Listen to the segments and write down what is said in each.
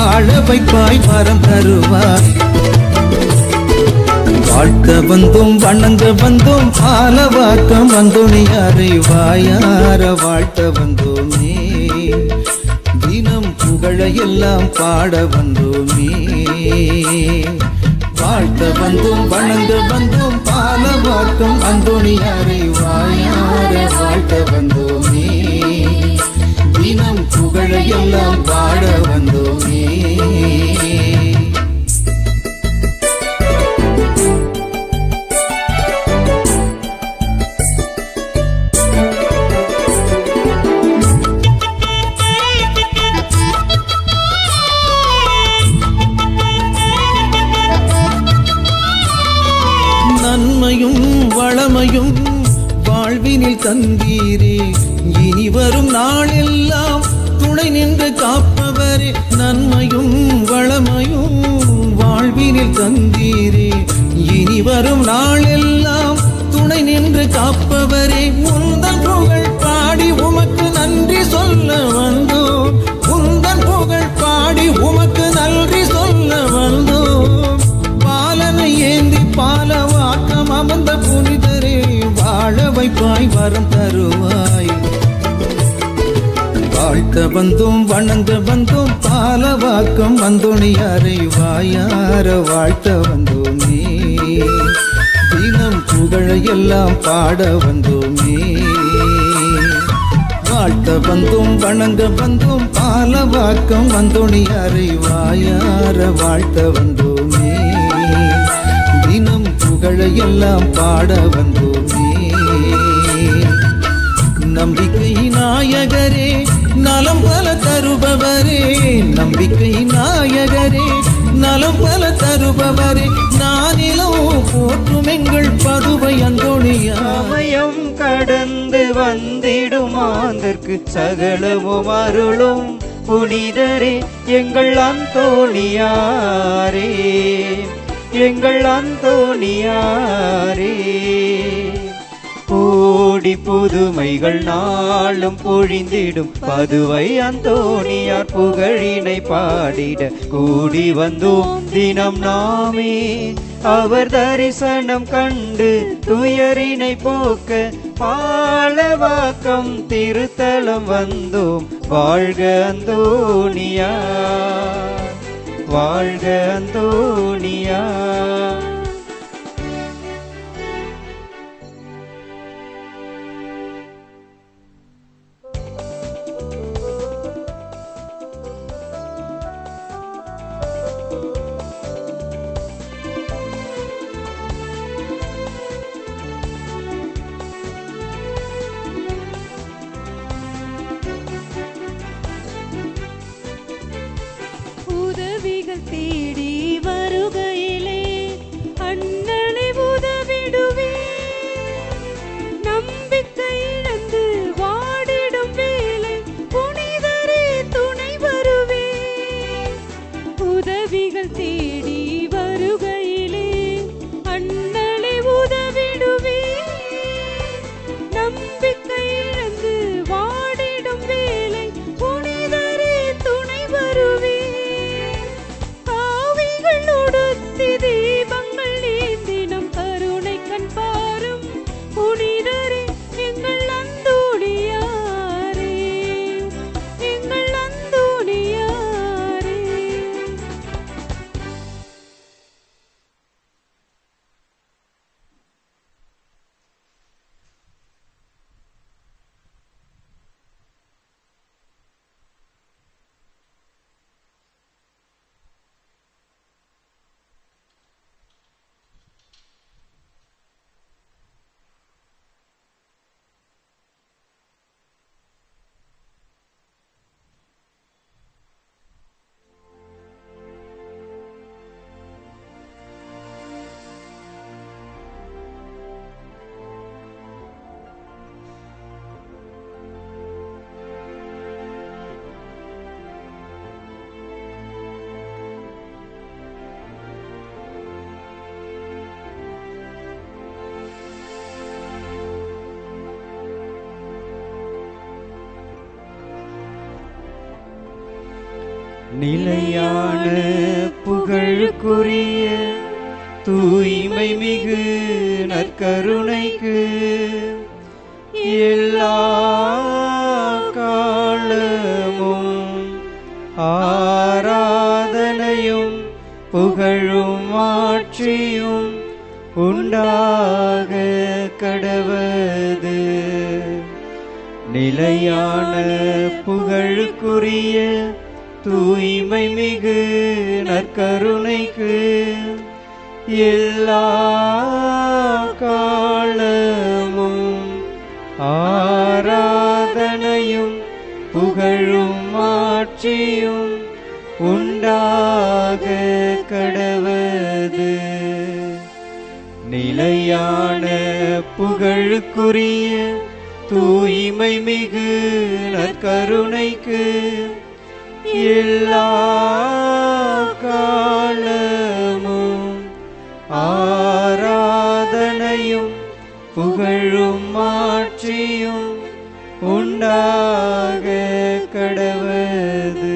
வாழ வைப்பாய் வரம் தருவாய். வாழ்த்த வந்தும் வணங்க வந்தும் பாலவாக்கம் வந்துணியாரை வாயார வாழ்த்த வந்தோமே. தினம் புகழ எல்லாம் பாட வந்தோமே. வாழ்த்த வந்தும் வணங்க வந்தும் பாலவாக்கம் வந்துணியாரை வாயார வாழ்த்த வந்தோமே. தினம் புகழ எல்லாம் பாட வந்தோமே. நன்மையும் வளமையும் வாழ்வினில் தந்தீரே. இனி வரும் நாளெல்லாம் துணை நின்று காப்பவரே. நன்மையும் வளமையும் வாழ்வினில் தந்தீரே. இனி வரும் நாளெல்லாம் துணை நின்று காப்பவரே. உந்தன் புகழ் பாடி உமக்கு நன்றி சொல்ல வந்தோம். உந்தன் புகழ் பாடி உமக்கு நன்றி சொல்ல வந்தோம். பாலனை ஏந்தி பாலவாக்கம் அமர்ந்த புனிதரே, வாழ வைப்பாய் வரம் தருவாய். வாழ்த்த வந்தும் வணங்க வந்தும் பாலவாக்கம் வந்துணியாரை வாயார வாழ்த்த வந்தோமே. தினம் புகழ எல்லாம் பாட வந்தோமே. வாழ்த்த வந்தும் வணங்க வந்தும் பாலவாக்கம் வந்துணியாரை வாயார வாழ்த்த வந்தோமே. தினம் புகழ எல்லாம் பாட வந்தோமே. நம்பிக்கை நாயகரே, நலம் பல தருபவரே. நம்பிக்கை நாயகரே, நலம் பல தருபவரே. நானிலும் போற்றும் எங்கள் பதுவை அந்தோணியா. சமயம் கடந்து வந்திடும் மாந்தர்க்கு சகலமும் அருளும் புனிதரே. எங்கள் அந்தோணியாரே, எங்கள் அந்தோணியாரே. கோடி புதுமைகள் நாளும் பொழிந்திடும் பதுவை அந்தோணியார் புகழினை பாடிட கூடி வந்தோம் தினம் நாமே. அவர் தரிசனம் கண்டு துயரினை போக்க பாலவாக்கம் திருத்தலம் வந்தோம். வாழ்க அந்தோணியார், வாழ்க அந்தோணியார். உதவிகள் தேடி வருகையிலே நிலையான புகழுக்குரிய தூய்மை மிகு நற்கருணைக்கு எல்லா காலமும் ஆராதனையும் புகழும் ஆட்சியும் உண்டாக கடவது. நிலையான புகழுக்குரிய தூய்மை மிகு நற்கருணைக்கு எல்லா காலமும் ஆராதனையும் புகழும் ஆட்சியும் உண்டாக கடவது. நிலையான புகழுக்குரிய தூய்மை மிகு நற்கருணைக்கு எல்லா காலமும் ஆராதனையும் புகழும் ஆட்சியும் உண்டாக கடவது.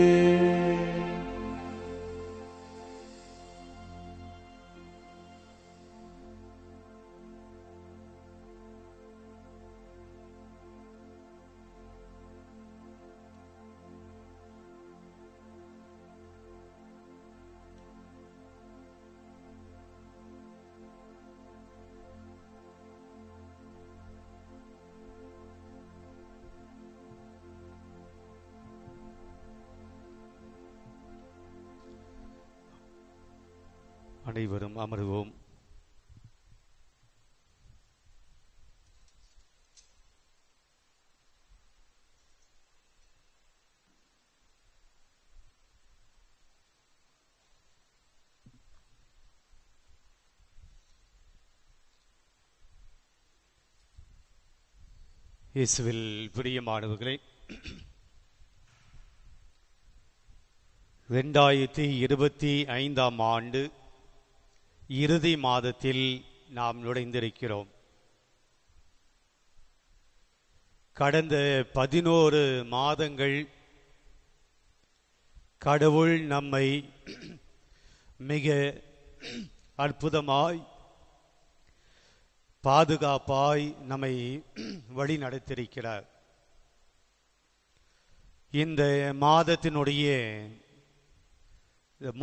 அனைவரும் அமருவோம். இயேசுவில் பிரியமானவர்களே, 2025 ஆண்டு இறுதி மாதத்தில் நாம் நுழைந்திருக்கிறோம். கடந்த 11 மாதங்கள் கடவுள் நம்மை மிக அற்புதமாய் பாதுகாப்பாய் நம்மை வழி நடத்தியிருக்கிறார். இந்த மாதத்தினுடைய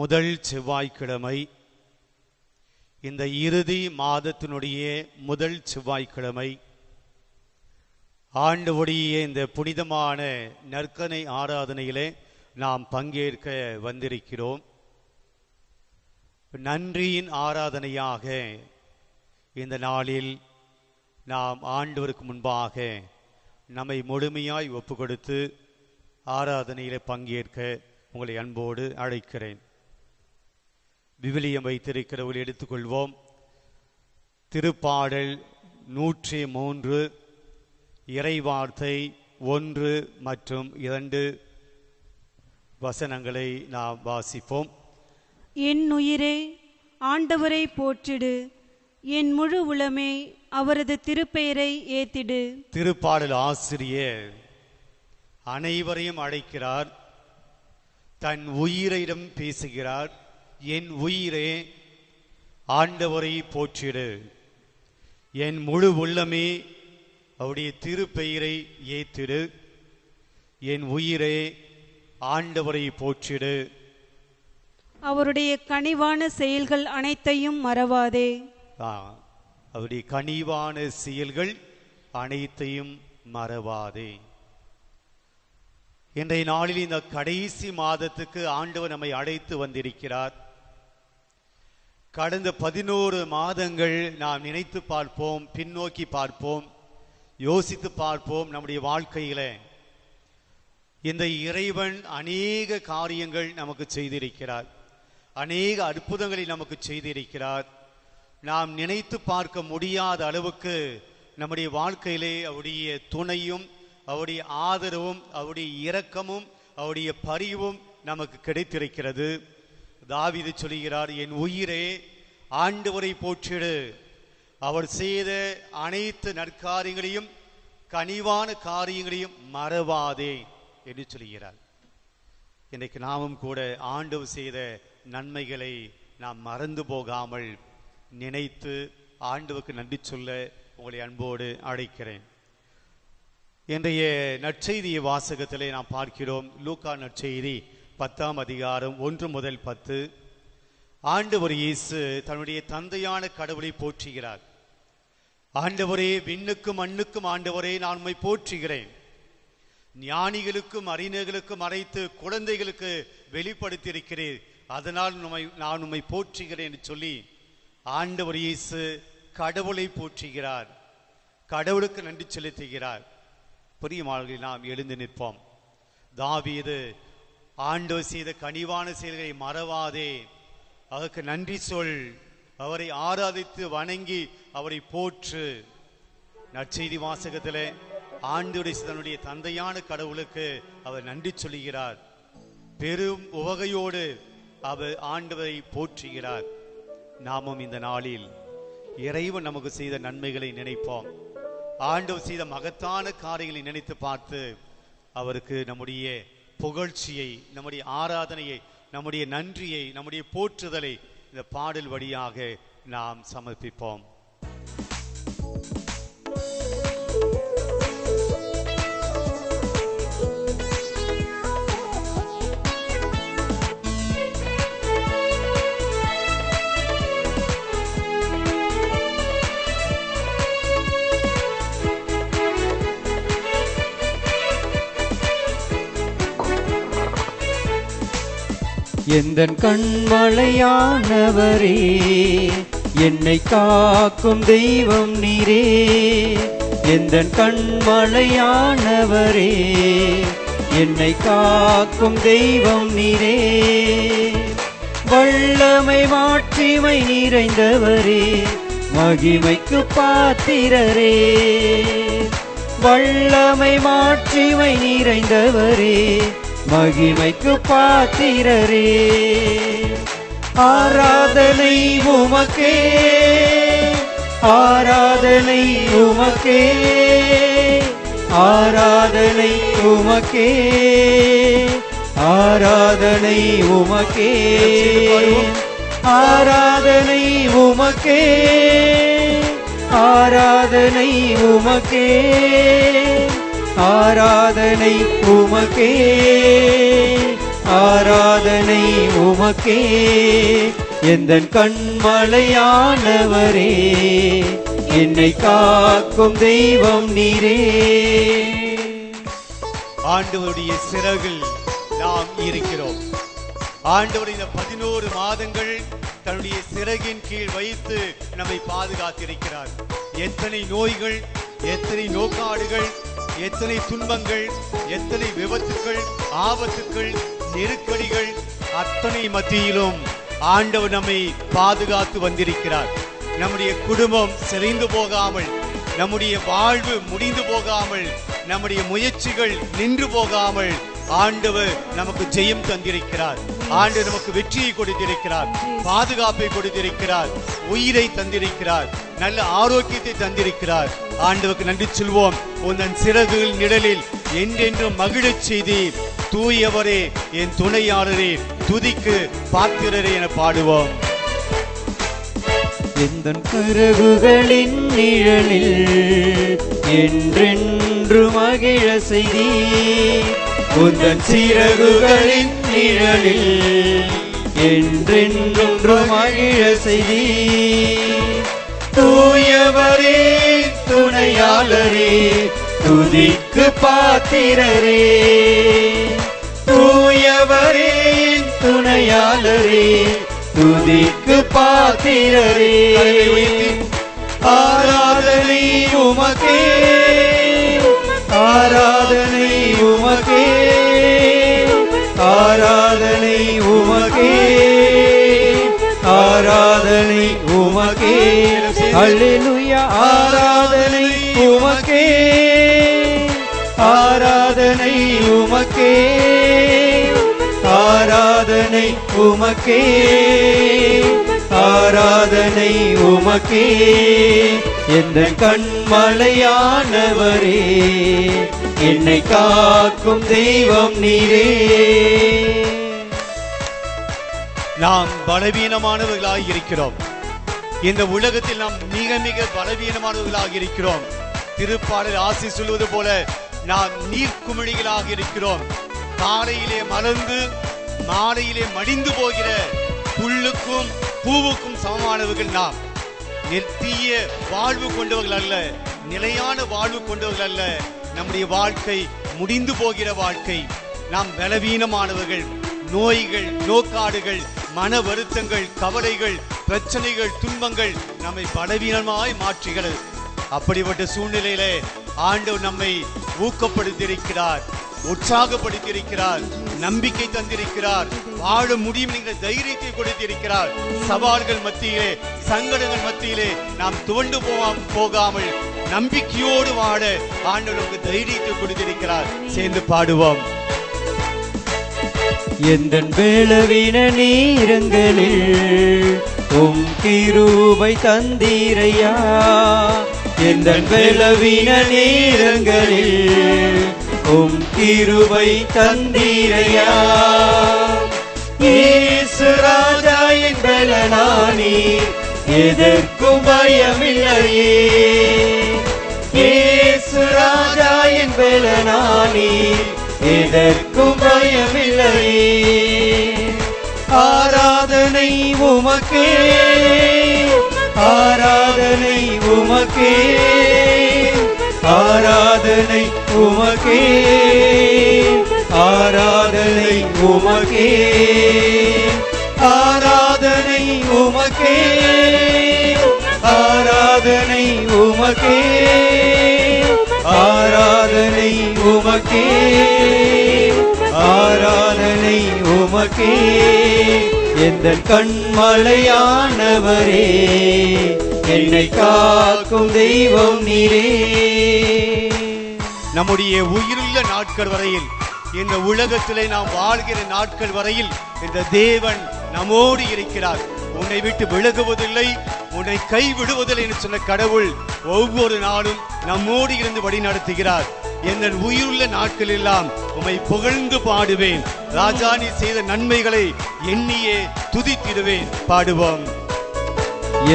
முதல் செவ்வாய்க்கிழமை, இந்த இறுதி மாதத்தினுடைய முதல் செவ்வாய்க்கிழமை, ஆண்டவருடைய இந்த புனிதமான நற்கனை ஆராதனையிலே நாம் பங்கேற்க வந்திருக்கிறோம். நன்றியின் ஆராதனையாக இந்த நாளில் நாம் ஆண்டவருக்கு முன்பாக நம்மை முழுமையாய் ஒப்பு கொடுத்து ஆராதனையிலே பங்கேற்க உங்களை அன்போடு அழைக்கிறேன். விவிலியம் வைத்திருக்கிறவர்கள் எடுத்துக்கொள்வோம். திருப்பாடல் 103 இறைவார்த்தை 1 மற்றும் 2 வசனங்களை நாம் வாசிப்போம். என் உயிரே ஆண்டவரை போற்றிடு, என் முழு உளமே அவரது திருப்பெயரை ஏத்திடு. திருப்பாடல் ஆசிரியர் அனைவரையும் அழைக்கிறார், தன் உயிரிடம் பேசுகிறார். என் உயிரே ஆண்டவரை போற்றிடு, என் முழு உள்ளமே அவருடைய திருப்பெயரை ஏத்திடு. என் உயிரே ஆண்டவரை போற்றிடு, அவருடைய கனிவான செயல்கள் அனைத்தையும் மறவாதே. அவருடைய கனிவான செயல்கள் அனைத்தையும் மறவாதே. இன்றைய நாளில் இந்த கடைசி மாதத்துக்கு ஆண்டவர் நம்மை அழைத்து வந்திருக்கிறார். கடந்த 11 மாதங்கள் நாம் நினைத்து பார்ப்போம், பின்னோக்கி பார்ப்போம், யோசித்து பார்ப்போம். நம்முடைய வாழ்க்கையில இந்த இறைவன் அநேக காரியங்கள் நமக்கு செய்திருக்கிறார், அநேக அற்புதங்களை நமக்கு செய்திருக்கிறார். நாம் நினைத்து பார்க்க முடியாத அளவுக்கு நம்முடைய வாழ்க்கையிலே அவருடைய துணையும் அவருடைய ஆதரவும் அவருடைய இரக்கமும் அவருடைய பரிவும் நமக்கு கிடைத்திருக்கிறது. தாவீது சொல்கிறார், என் உயிரே ஆண்டவரை போற்றிடு, அவர் செய்த அனைத்து நற்காரியங்களையும் கனிவான காரியங்களையும் மறவாதே என்று சொல்கிறார். இன்றைக்கு நாமும் கூட ஆண்டவர் செய்த நன்மைகளை நாம் மறந்து போகாமல் நினைத்து ஆண்டவருக்கு நன்றி சொல்ல உங்களை அன்போடு அழைக்கிறேன். இன்றைய நற்செய்தி வாசகத்திலே நாம் பார்க்கிறோம். லூக்கா நற்செய்தி 10ஆம் அதிகாரம் 1 முதல் 10. ஆண்டவர் இயேசு தன்னுடைய தந்தையான கடவுளை போற்றுகிறார். ஆண்டவரே, விண்ணுக்கும் மண்ணுக்கும் ஆண்டவரே, நான் உம்மை போற்றுகிறேன். ஞானிகளுக்கும் அறிஞர்களுக்கும் மறைத்து குழந்தைகளுக்கு வெளிப்படுத்தியிருக்கிறேன், அதனால் நான் உம்மை போற்றுகிறேன் என்று சொல்லி ஆண்டவர் இயேசு கடவுளை போற்றுகிறார், கடவுளுக்கு நன்றி செலுத்துகிறார். பிரியமானவர்களே, நாம் எழுந்து நிற்போம். தாவீது ஆண்டவர் செய்த கனிவான செயல்களை மறவாதே, அதற்கு நன்றி சொல், அவரை ஆராதித்து வணங்கி அவரை போற்று. நற்செய்தி வாசகத்தில் ஆண்டவருடைய தன்னுடைய தந்தையான கடவுளுக்கு அவர் நன்றி சொல்லுகிறார். பெரும் உவகையோடு அவர் ஆண்டவரை போற்றுகிறார். நாமும் இந்த நாளில் இறைவன் நமக்கு செய்த நன்மைகளை நினைப்போம். ஆண்டவர் செய்த மகத்தான காரியங்களை நினைத்து பார்த்து அவருக்கு நம்முடைய புகழ்ச்சியை, நம்முடைய ஆராதனையை, நம்முடைய நன்றியை, நம்முடைய போற்றுதலை இந்த பாடல் வழியாக நாம் சமர்ப்பிப்போம். எந்தன் கண்மலையானவரே, என்னை காக்கும் தெய்வம் நீரே. எந்தன் கண்மலையானவரே, என்னை காக்கும் தெய்வம் நீரே. வல்லமை மாட்சிமை நிறைந்தவரே, மகிமைக்கு பாத்திரரே. வல்லமை மாட்சிமை நிறைந்தவரே, மகிமைக்கு பாத்திரரே. ஆராதனை உமக்கே, ஆராதனை உமக்கே, ஆராதனை உமக்கே, ஆராதனை உமக்கே, ஆராதனை உமக்கே, ஆராதனை உமக்கே, ஆராதனை உமக்கே, ஆராதனை உமக்கே. எந்தன் கண்மலையானவரே, என்னை காக்கும் தெய்வம் நீரே. ஆண்டவருடைய சிறகில் நாம் இருக்கிறோம். ஆண்டவர் இந்த 11 மாதங்கள் தன்னுடைய சிறகின் கீழ் வைத்து நம்மை பாதுகாத்திருக்கிறார். எத்தனை நோய்கள், எத்தனை நோக்காடுகள், எத்தனை துன்பங்கள், எத்தனை விபத்துக்கள், ஆபத்துக்கள், நெருக்கடிகள், அத்தனை மத்தியிலும் ஆண்டவர் நம்மை பாதுகாத்து வந்திருக்கிறார். நம்முடைய குடும்பம் சிதைந்து போகாமல், நம்முடைய வாழ்வு முடிந்து போகாமல், நம்முடைய முயற்சிகள் நின்று போகாமல் ஆண்டவர் நமக்கு ஜெயம் தந்திருக்கிறார். ஆண்டவர் நமக்கு வெற்றியை கொடுத்திருக்கிறார், பாதுகாப்பை கொடுத்திருக்கிறார், உயிரை தந்திருக்கிறார், நல்ல ஆரோக்கியத்தை தந்திருக்கிறார். ஆண்டவருக்கு நன்றி சொல்வோம். உந்தன் சிறகுகள் நிழலில் என்றென்றும் மகிழச் செய்தீர், தூயவரே, என் துணையாளரே, துதிக்கு பாத்திரரே என பாடுவோம். எந்தன் சிறகுகளின் நிழலில் என்றென்று மகிழ செய்தீர். உந்தன் சிறகுகளின் நிழலில் என்றென்று மகிழ செய்தீர். தூயவரே, துணையாளரே, துதிக்கு பாத்திரரே. தூயவரே, துணையாளரே, துதிக்கு பாத்திரரே. ஆராதனை உமக்கே, ஆராதனை உமக்கே, ஆராதனை உமக்கே, ஆராதனை உமக்கே. அல்லேலூயா. ஆராதனை உமக்கே, ஆராதனை உமக்கே, ஆராதனை உமக்கே, ஆராதனை உமக்கே. எந்த கண்மலையானவரே, என்னை காக்கும் தெய்வம் நீரே. நாம் பலவீனமானவர்களாக இருக்கிறோம். இந்த உலகத்தில் நாம் மிக மிக பலவீனமானவர்களாக இருக்கிறோம். திருப்பாடல் ஆசி சொல்வது போல நாம் நீர்க்குமிழிகளாக இருக்கிறோம். காலையிலே மலர்ந்து மாலையிலே மடிந்து போகிற புல்லுக்கும் பூவுக்கும் சமமானவர்கள் நாம். நித்திய வாழ்வு கொண்டவர்கள் அல்ல, நிலையான வாழ்வு கொண்டவர்கள் அல்ல. நம்முடைய வாழ்க்கை முடிந்து போகிற வாழ்க்கை. நாம் பலவீனமானவர்கள். நோய்கள், நோக்காடுகள், மன வருத்தங்கள், கவலைகள், பிரச்சனைகள், துன்பங்கள் நம்மை பலவீனமாய் மாற்றுகிறது. அப்படிப்பட்ட சூழ்நிலையிலே ஆண்டவர் நம்மை ஊக்கப்படுத்தியிருக்கிறார், உற்சாகப்படுத்தியிருக்கிறார், நம்பிக்கை தந்திருக்கிறார், வாழ முடியும் என்கிற தைரியத்தை கொடுத்திருக்கிறார். சவால்கள் மத்தியிலே, சங்கடங்கள் மத்தியிலே நாம் துவண்டு போகாமல் நம்பிக்கையோடு வாழ ஆண்டவர் நமக்கு தைரியத்தை கொடுத்திருக்கிறார். சேர்ந்து பாடுவோம். எந்தன் பலவீன நேரங்களில் உம் கிருபை தந்தீரையா. எந்தன் பலவீன நேரங்களில் உம் கிருபை தந்தீரையா. இயேசு ராஜா என் பலனானீர், எதற்கும் பயமில்லையே. இயேசு ராஜா என் பலனானீர், எதற்கும் பயமில்லையே. ஆராதனை உமக்கே, ஆராதனை உமக்கே, ஆராதனை உமக்கே, ஆராதனை உமக்கே, ஆராதனை உமக்கே, ஆராதனை உமக்கே, ஆராதனை உமக்கே, ஆராதனை உமக்கே. எந்தன் கண்மலையானவரே, என்னை காக்கும் தெய்வம் நீரே. நம்முடைய உயிருள்ள நாட்கள் வரையில், இந்த உலகத்திலே நாம் வாழ்கிற நாட்கள் வரையில் இந்த தேவன் நம்மோடு இருக்கிறார். உன்னை விட்டு விலகுவதில்லை, உன்னை கைவிடுவதில்லை என்று சொன்ன கடவுள் ஒவ்வொரு நாளும் நம்மோடு இருந்து வழி நடத்துகிறார். என் உயிருள்ள நாட்கள் எல்லாம் உம்மை புகழ்ந்து பாடுவேன். ராஜா நீ செய்த நன்மைகளை எண்ணியே துதித்திடுவேன். பாடுவோம்.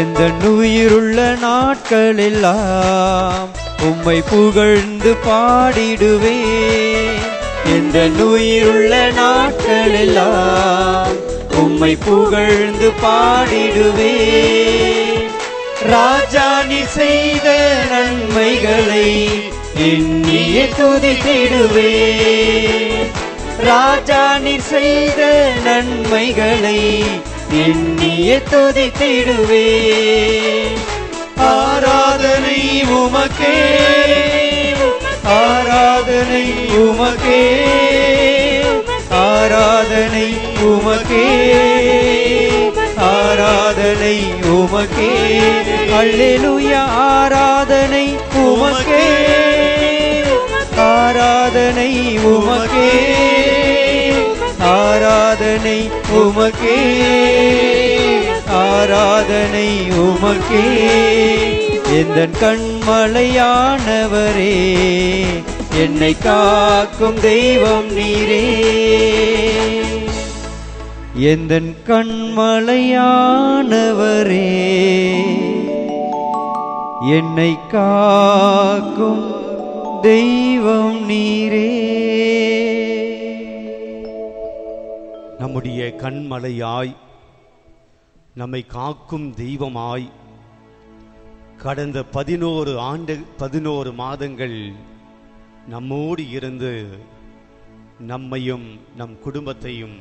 எந்த உயிருள்ள நாட்கள் எல்லாம் உம்மை புகழ்ந்து பாடிடுவேன். எந்த உயிருள்ள நாட்கள் எல்லாம் உம்மை புகழ்ந்து பாடிடுவேன். ராஜா நீ செய்த நன்மைகளை எண்ணியே துதித்திடுவேன். ராஜா நீ செய்த நன்மைகளை எண்ணியே துதித்திடுவேன். ஆராதனை உமக்கே, ஆராதனை உமக்கே, ஆராதனை உமக்கே, ஆராதனை உமக்கே. அல்லேலூயா. ஆராதனை உமக்கே, ஆராதனை உமக்கே, ஆராதனை உமக்கே, ஆராதனை உமக்கே. எந்தன் கண்மலையானவரே, என்னை காக்கும் தெய்வம் நீரே. எந்தன் கண்மலையானவரே, என்னை காக்கும் தெய்வம் நீரே. நம்முடைய கண்மலையாய், நம்மை காக்கும் தெய்வமாய் கடந்த 11 மாதங்கள் நம்மோடு இருந்து நம்மையும் நம் குடும்பத்தையும்,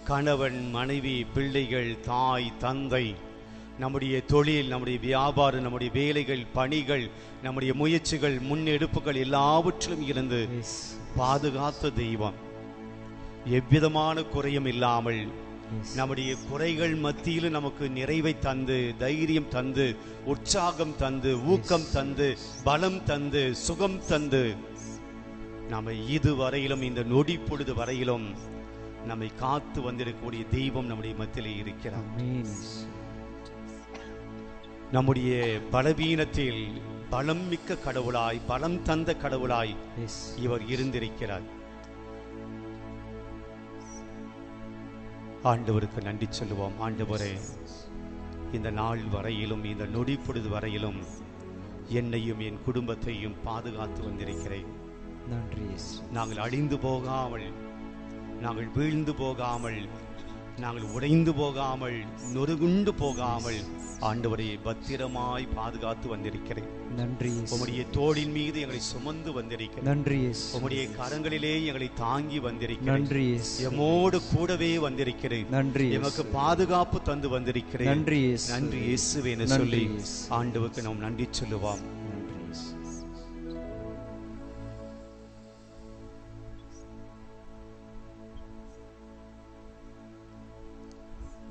கணவன் மனைவி பிள்ளைகள் தாய் தந்தை, நம்முடைய தொழில், நம்முடைய வியாபாரம், நம்முடைய வேலைகள், பணிகள், நம்முடைய முயற்சிகள், முன்னெடுப்புகள் எல்லாவற்றிலும் இருந்து பாதுகாத்த தெய்வம். எவ்விதமான குறையும் இல்லாமல் நம்முடைய குறைகள் மத்தியிலும் நமக்கு நிறைவை தந்து, தைரியம் தந்து, உற்சாகம் தந்து, ஊக்கம் தந்து, பலம் தந்து, சுகம் தந்து, நம்மை இதுவரையிலும், இந்த நொடி பொழுது வரையிலும் நம்மை காத்து வந்திருக்கக்கூடிய தெய்வம் நம்முடைய மத்தியிலே இருக்கிறார். நம்முடைய பலவீனத்தில் பலம் மிக்க கடவுளாய், பலம் தந்த கடவுளாய் எஸ் இவர் இருந்திருக்கிறார். ஆண்டவருக்கு நன்றி சொல்லுவோம். ஆண்டவரே, இந்த நாள் வரையிலும், இந்த நொடி பொழுது வரையிலும் என்னையும் என் குடும்பத்தையும் பாதுகாத்து வந்திருக்கிறேன். நன்றி எஸ். நாங்கள் அழிந்து போகாமல், நாங்கள் வீழ்ந்து போகாமல், நாங்கள் உடைந்து போகாமல், நொறுகுண்டு போகாமல் ஆண்டவரை பத்திரமாய் பாதுகாத்து வந்திருக்கிறேன். நன்றி எஸ். உம்முடைய தோளின் மீது எங்களை சுமந்து வந்திருக்கிறேன். நன்றி எஸ். உம்முடைய கரங்களிலே எங்களை தாங்கி வந்திருக்கிறேன். நன்றி எஸ். எம்மோடு கூடவே வந்திருக்கிறேன். நன்றி எஸ். எமக்கு பாதுகாப்பு தந்து வந்திருக்கிறேன். நன்றி எஸ். நன்றி இயேசுவே என்று நன்றி சொல்லி எஸ். ஆண்டவருக்கு நாம் நன்றி சொல்லுவோம். நன்றி எஸ்.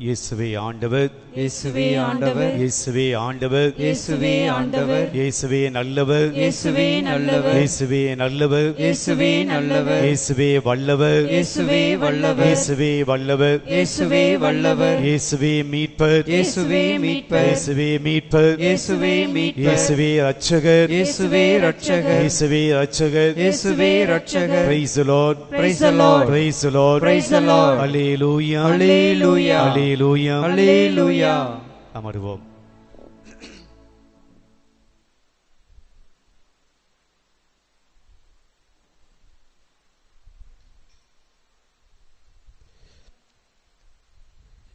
இயேசுவே ஆண்டவர், இயேசுவே ஆண்டவர், இயேசுவே ஆண்டவர், இயேசுவே ஆண்டவர், இயேசுவே நல்லவர், இயேசுவே நல்லவர், இயேசுவே நல்லவர், இயேசுவே நல்லவர், இயேசுவே வல்லவர், இயேசுவே வல்லவர், இயேசுவே வல்லவர், இயேசுவே வல்லவர், இயேசுவே மீட்பர், இயேசுவே மீட்பர், இயேசுவே மீட்பர், இயேசுவே மீட்பர், இயேசுவே ரட்சகர், இயேசுவே ரட்சகர், இயேசுவே ரட்சகர். இயேசுவே ரட்சகர். Praise the Lord, Praise the Lord, praise the Lord, praise the Lord. Hallelujah, Hallelujah, Hallelujah. Hallelujah. அமருவோம்.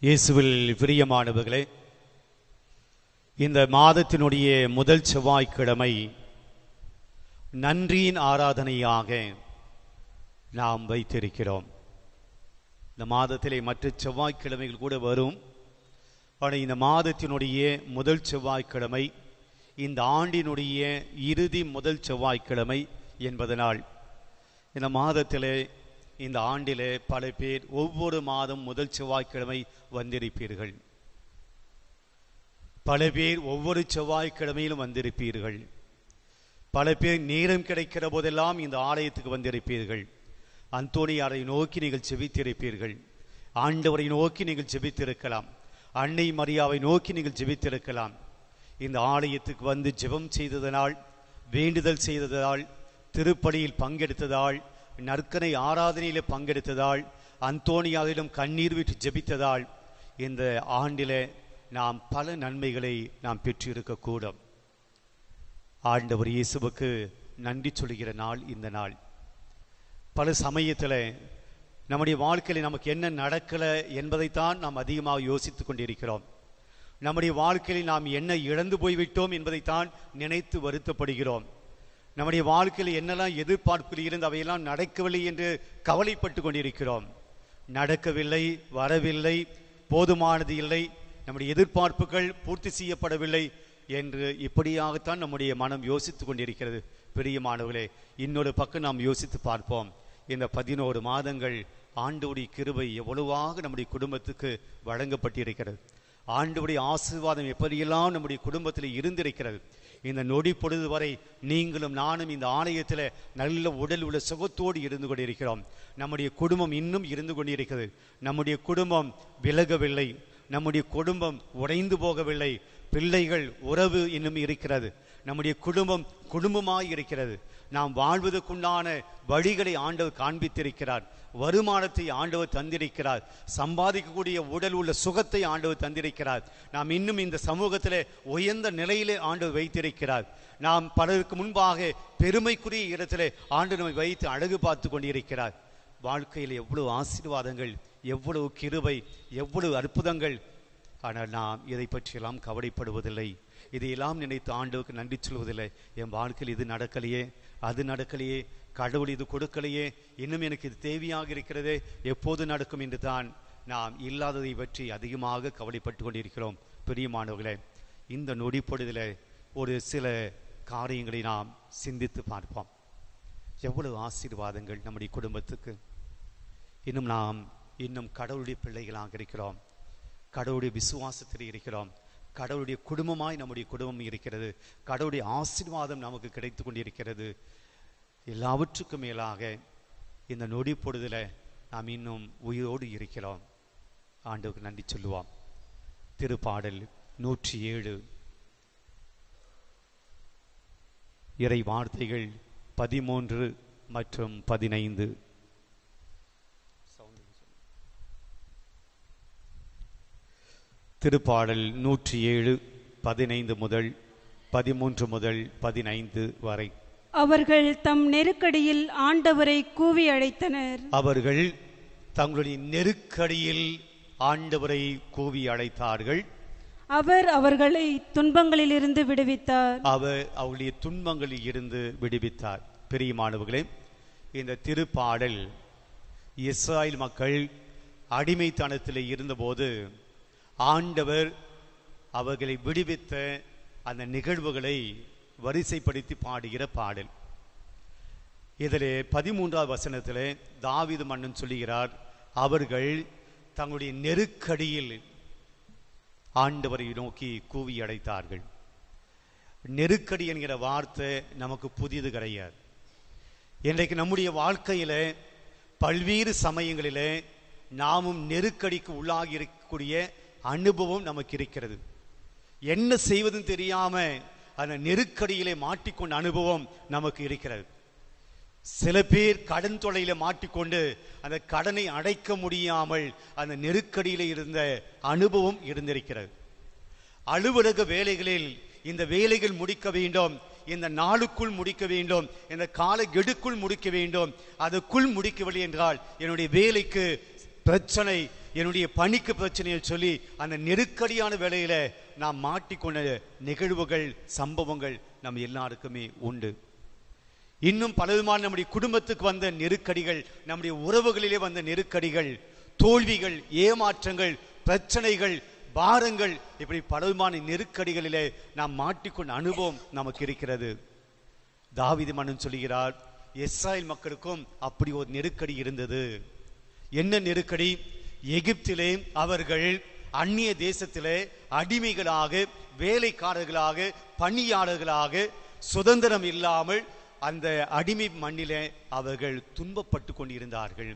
இயேசுவில் பிரியமானவர்களே, இந்த மாதத்தினுடைய முதல் செவ்வாய்க்கிழமை நன்றியின் ஆராதனையாக நாம் வைத்திருக்கிறோம். இந்த மாதத்திலே மற்ற செவ்வாய்க்கிழமைகள் கூட வரும். ஆனால் இந்த மாதத்தினுடைய முதல் செவ்வாய்க்கிழமை இந்த ஆண்டினுடைய இறுதி முதல் செவ்வாய்க்கிழமை என்பதனால் இந்த மாதத்திலே, இந்த ஆண்டிலே பல பேர் ஒவ்வொரு மாதம் முதல் செவ்வாய்க்கிழமை வந்திருப்பீர்கள். பல பேர் ஒவ்வொரு செவ்வாய்க்கிழமையிலும் வந்திருப்பீர்கள். பல பேர் நேரம் கிடைக்கிற போதெல்லாம் இந்த ஆலயத்துக்கு வந்திருப்பீர்கள். அந்தோனியாரை நோக்கி நீங்கள் ஜெபித்திருப்பீர்கள். ஆண்டவரை நோக்கி நீங்கள் ஜெபித்திருக்கலாம். அன்னை மரியாவை நோக்கி நீங்கள் ஜெபித்திருக்கலாம். இந்த ஆலயத்துக்கு வந்து ஜெபம் செய்ததனால், வேண்டுதல் செய்ததால், திருப்பலியில் பங்கெடுத்ததால், நற்கனை ஆராதனையில் பங்கெடுத்ததால், அந்தோனியாவிடம் கண்ணீர் விட்டு ஜெபித்ததால் இந்த ஆண்டிலே நாம் பல நன்மைகளை நாம் பெற்றிருக்கக்கூடும். ஆண்டவர் இயேசுவுக்கு நன்றி சொல்கிற நாள் இந்த நாள். பல சமயத்தில் நம்முடைய வாழ்க்கையில் நமக்கு என்ன நடக்கலை என்பதைத்தான் நாம் அதிகமாக யோசித்து கொண்டிருக்கிறோம். நம்முடைய வாழ்க்கையில் நாம் என்ன இழந்து போய்விட்டோம் என்பதைத்தான் நினைத்து வருத்தப்படுகிறோம். நம்முடைய வாழ்க்கையில் என்னெல்லாம் எதிர்பார்ப்பில் இருந்து அவையெல்லாம் நடக்கவில்லை என்று கவலைப்பட்டு கொண்டிருக்கிறோம். நடக்கவில்லை, வரவில்லை, போதுமானது இல்லை, நம்முடைய எதிர்பார்ப்புகள் பூர்த்தி செய்யப்படவில்லை என்று இப்படியாகத்தான் நம்முடைய மனம் யோசித்து கொண்டிருக்கிறது. பிரியமானவர்களே, இன்னொரு பக்கம் நாம் யோசித்து பார்ப்போம். இந்த 11 மாதங்கள் ஆண்டவருடைய கிருபை எவ்வளவாக நம்முடைய குடும்பத்துக்கு வழங்கப்பட்டிருக்கிறது. ஆண்டவருடைய ஆசீர்வாதம் எப்படியெல்லாம் நம்முடைய குடும்பத்தில் இருந்திருக்கிறது. இந்த நொடி பொழுது வரை நீங்களும் நானும் இந்த ஆலயத்தில் நல்ல உடல் உள்ள சுகத்தோடு இருந்து கொண்டிருக்கிறோம். நம்முடைய குடும்பம் இன்னும் இருந்து கொண்டிருக்கிறது. நம்முடைய குடும்பம் விலகவில்லை. நம்முடைய குடும்பம் உடைந்து போகவில்லை. பிள்ளைகள் உறவு இன்னும் இருக்கிறது. நம்முடைய குடும்பம் குடும்பமாய் இருக்கிறது. நாம் வாழ்வதற்குண்டான வழிகளை ஆண்டவர் காண்பித்திருக்கிறார். வருமானத்தை ஆண்டவர் தந்திருக்கிறார். சம்பாதிக்கக்கூடிய உடல் உள்ள சுகத்தை ஆண்டவர் தந்திருக்கிறார். நாம் இன்னும் இந்த சமூகத்திலே உயர்ந்த நிலையிலே ஆண்டவர் வைத்திருக்கிறார். நாம் பலருக்கு முன்பாக பெருமைக்குரிய இடத்திலே ஆண்டவர் நம்மை வைத்து அழகு பார்த்து கொண்டிருக்கிறார். வாழ்க்கையில் எவ்வளவு ஆசீர்வாதங்கள், எவ்வளவு கிருபை, எவ்வளவு அற்புதங்கள். ஆனால் நாம் இதை பற்றியெல்லாம் கவலைப்படுவதில்லை. இதையெல்லாம் நினைத்து ஆண்டவருக்கு நன்றி சொல்வதில்லை. என் வாழ்க்கையில் இது நடக்கலையே, அது நடக்கலையே, கடவுள் இது கொடுக்கலையே, இன்னும் எனக்கு இது தேவையாக இருக்கிறதே, எப்போது நடக்கும் என்று தான் நாம் இல்லாததை பற்றி அதிகமாக கவலைப்பட்டு கொண்டிருக்கிறோம். பிரியமானவர்களே, இந்த நொடி பொழுதில் ஒரு சில காரியங்களை நாம் சிந்தித்து பார்ப்போம். எவ்வளவு ஆசீர்வாதங்கள் நம்முடைய குடும்பத்துக்கு. நாம் இன்னும் கடவுளுடைய பிள்ளைகளாக இருக்கிறோம். கடவுளுடைய விசுவாசத்தில் இருக்கிறோம். கடவுளுடைய குடும்பமாய் நம்முடைய குடும்பம் இருக்கிறது. கடவுளுடைய ஆசீர்வாதம் நமக்கு கிடைத்து கொண்டிருக்கிறது. எல்லாவற்றுக்கும் மேலாக இந்த நொடி பொழுதில் நாம் இன்னும் உயிரோடு இருக்கிறோம். ஆண்டவருக்கு நன்றி சொல்லுவோம். திருப்பாடல் 107. இறை வார்த்தைகள் 13 மற்றும் 15. திருப்பாடல் 107 15 முதல் 13 முதல் 15 வரை. அவர்கள் தம் நெருக்கடியில் ஆண்டவரை கூவி அழைத்தனர். அவர்கள் தங்களுடைய நெருக்கடியில் ஆண்டவரை கூவி அழைத்தார்கள். அவர் அவர்களை துன்பங்களிலிருந்து விடுவித்தார். அவர் அவருடைய துன்பங்களில் இருந்து விடுவித்தார். பிரியமானவர்களே, இந்த திருப்பாடல் இஸ்ராயேல் மக்கள் அடிமைத்தனத்தில் இருந்தபோது ஆண்டவர் அவர்களை விடுவித்த அந்த நிகழ்வுகளை வரிசைப்படுத்தி பாடுகிற பாடல். இதிலே 13வது வசனத்திலே தாவீது மன்னன் சொல்லுகிறார், அவர்கள் தங்களுடைய நெருக்கடியில் ஆண்டவரை நோக்கி கூவி அழைத்தார்கள். நெருக்கடி என்கிற வார்த்தை நமக்கு புதியது கிடையாது. இன்றைக்கு நம்முடைய வாழ்க்கையில பல்வேறு சமயங்களிலே நாமும் நெருக்கடிக்கு உள்ளாகி இருக்கக்கூடிய அனுபவம் நமக்கு இருக்கிறது. என்ன செய்வதுன்னு தெரியாம அந்த நெருக்கடியிலே மாட்டிக்கொண்ட அனுபவம் நமக்கு இருக்கிறது. சில பேர் கடன் தொல்லையில மாட்டிக்கொண்டு அந்த கடனை அடைக்க முடியாமல் அந்த நெருக்கடியில இருந்த அனுபவம் இருந்திருக்கிறது. அலுவலக வேலைகளில் இந்த வேலைகள் முடிக்க வேண்டும், இந்த நாளுக்குள் முடிக்க வேண்டும், இந்த கால கெடுக்குள் முடிக்க வேண்டும், அதுக்குள் முடிக்கவில்லை என்றால் என்னுடைய வேலைக்கு பிரச்சனை, என்னுடைய பணிக்கு பிரச்சனையை சொல்லி அந்த நெருக்கடியான வேலையில நாம் மாட்டிக்கொண்ட நிகழ்வுகள் சம்பவங்கள் நம் எல்லாருக்குமே உண்டு. இன்னும் பலவிதமான நம்முடைய குடும்பத்துக்கு வந்த நெருக்கடிகள், நம்முடைய உறவுகளிலே வந்த நெருக்கடிகள், தோல்விகள், ஏமாற்றங்கள், பிரச்சனைகள், பாரங்கள், இப்படி பலவிதமான நெருக்கடிகளிலே நாம் மாட்டிக்கொண்ட அனுபவம் நமக்கு இருக்கிறது. தாவீது மன்னன் சொல்கிறார், இஸ்ராயேல் மக்களுக்கும் அப்படி ஒரு நெருக்கடி இருந்தது. என்ன நெருக்கடி? எகிப்திலே அவர்கள் அந்நிய தேசத்திலே அடிமைகளாக, வேலைக்காரர்களாக, பணியாளர்களாக, சுதந்திரம் இல்லாமல் அந்த அடிமை மண்ணிலே அவர்கள் துன்பப்பட்டு கொண்டிருந்தார்கள்.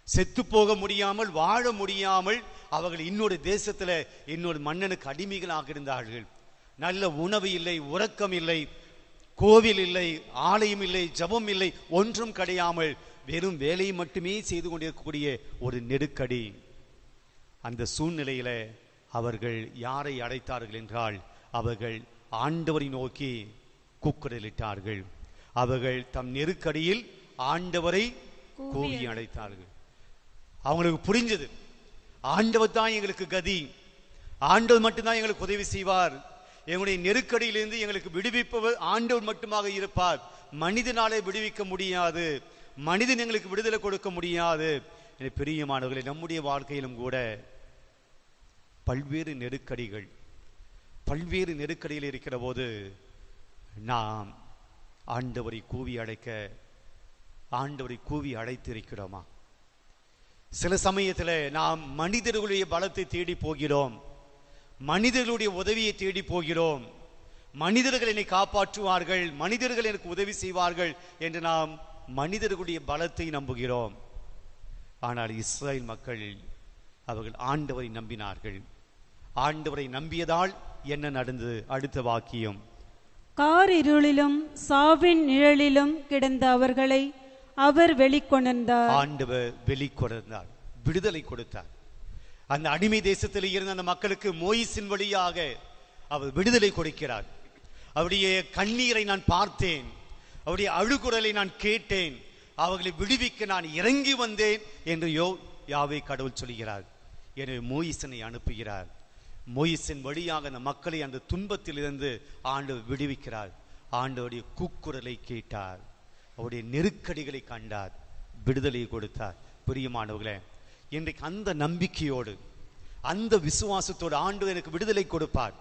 செத்து போக முடியாமல், வாழ முடியாமல் அவர்கள் இன்னொரு தேசத்துல இன்னொரு மன்னனுக்கு அடிமைகளாக இருந்தார்கள். நல்ல உணவு இல்லை, உறக்கம் இல்லை, கோவில் இல்லை, ஆலயம் இல்லை, ஜபம் இல்லை, ஒன்றும் கிடையாமல் வெறும் வேலையை மட்டுமே செய்து கொண்டிருக்கக்கூடிய ஒரு நெருக்கடி. அந்த சூழ்நிலையில அவர்கள் யாரை அழைத்தார்கள் என்றால் அவர்கள் ஆண்டவரை நோக்கி கூக்குரலிட்டார்கள். அவர்கள் தம் நெருக்கடியில் ஆண்டவரை கூவி அழைத்தார்கள். அவங்களுக்கு புரிஞ்சது, ஆண்டவர் தான் எங்களுக்கு கதி, ஆண்டவர் மட்டும்தான் எங்களுக்கு உதவி செய்வார், எங்களுடைய நெருக்கடியிலிருந்து எங்களுக்கு விடுவிப்பவர் ஆண்டவர் மட்டுமாக இருப்பார், மனிதனாலே விடுவிக்க முடியாது, மனிதன் எங்களுக்கு விடுதலை கொடுக்க முடியாது. பிரியமானவர்களே, நம்முடைய வாழ்க்கையிலும் கூட பல்வேறு நெருக்கடியில் இருக்கிற போது நாம் ஆண்டவரை கூவி அழைக்க, ஆண்டவரை கூவி அழைத்திருக்கிறோமா? சில சமயத்தில் நாம் மனிதர்களுடைய பலத்தை தேடி போகிறோம், மனிதர்களுடைய உதவியை தேடி போகிறோம், மனிதர்கள் என்னை காப்பாற்றுவார்கள், மனிதர்கள் எனக்கு உதவி செய்வார்கள் என்று நாம் மனிதர்களுடைய பலத்தை நம்புகிறோம். ஆனால் இஸ்ராயேல் மக்கள் அவர்கள் ஆண்டவரை நம்பினார்கள். ஆண்டவரை நம்பியதால் என்ன நடந்தது? அடுத்த வாக்கியம், காரிருளிலும் சாவின் நிழலிலும் கிடந்த அவர்களை அவர் வெளிக்கொணர்ந்தார். ஆண்டவர் வெளிக்கொணர்ந்தார், விடுதலை கொடுத்தார். அந்த அடிமை தேசத்தில் இருந்த அந்த மக்களுக்கு மோயிசின் வழியாக அவர் விடுதலை கொடுக்கிறார். அவருடைய கண்ணீரை நான் பார்த்தேன், அவருடைய அழுகுரலை நான் கேட்டேன், அவர்களை விடுவிக்க நான் இறங்கி வந்தேன் என்று யாவே கடவுள் சொல்கிறார். எனவே மோயிசனை அனுப்புகிறார். மோயிசின் வழியாக அந்த மக்களை அந்த துன்பத்தில் இருந்து ஆண்டவர் விடுவிக்கிறார். ஆண்டவருடைய கூக்குரலை கேட்டார், அவருடைய நெருக்கடிகளை கண்டார், விடுதலையை கொடுத்தார். பிரியமானவர்களே, இன்றைக்கு அந்த நம்பிக்கையோடு, அந்த விசுவாசத்தோடு ஆண்டவர் எனக்கு விடுதலை கொடுப்பார்,